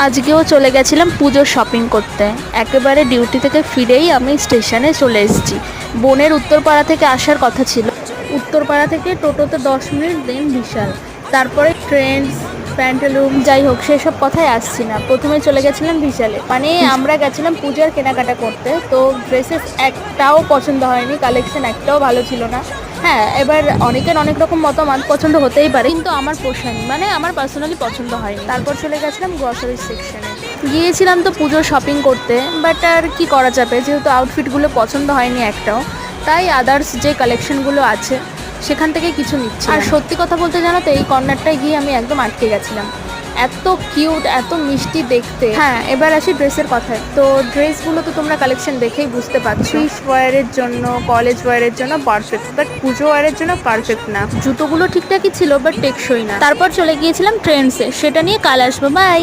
আজকেও চলে গেছিলাম পুজোর শপিং করতে। একেবারে ডিউটি থেকে ফিরেই আমি স্টেশনে চলে এসেছি। বোনের উত্তরপাড়া থেকে আসার কথা ছিল। উত্তরপাড়া থেকে টোটোতে 10 মিনিট, দেন বিশাল, তারপরে ট্রেন্ডস, প্যান্টালুন, যাই হোক সেসব কথায় আসছি না। প্রথমে চলে গেছিলাম বিশালে, মানে আমরা গেছিলাম পূজার কেনাকাটা করতে। তো ড্রেসেস একটাও পছন্দ হয়নি, কালেকশন একটাও ভালো ছিল না। হ্যাঁ, এবার অনেকের অনেক রকম মতামত, পছন্দ হতেই পারে, কিন্তু আমার পোষায়নি, মানে আমার পার্সোনালি পছন্দ হয়নি। তারপর চলে গেছিলাম গ্রসারি সেকশনে। গিয়েছিলাম তো পুজোর শপিং করতে, বাট আর কি করা যাবে, যেহেতু আউটফিটগুলো পছন্দ হয়নি একটাও, তাই আদার্স যে কালেকশনগুলো আছে সেখান থেকে কিছু নিচ্ছি। আর সত্যি কথা বলতে জানো তো, এই কর্নারটায় গিয়ে আমি একদম আটকে গেছিলাম। এত কিউট, এত মিষ্টি দেখতে। হ্যাঁ, এবার আসি ড্রেসের কথায়। তো ড্রেসগুলো তো তোমরা কালেকশন দেখেই বুঝতে পারছো, অফিস ওয়্যারের জন্য, কলেজ ওয়্যারের জন্য পারফেক্ট, বাট পুজো ওয়্যারের জন্য পারফেক্ট না। জুতোগুলো ঠিকঠাকই ছিল, বাট টেকসই না। তারপর চলে গিয়েছিলাম ট্রেন্ডসে, সেটা নিয়ে কাল আসবো, বাই।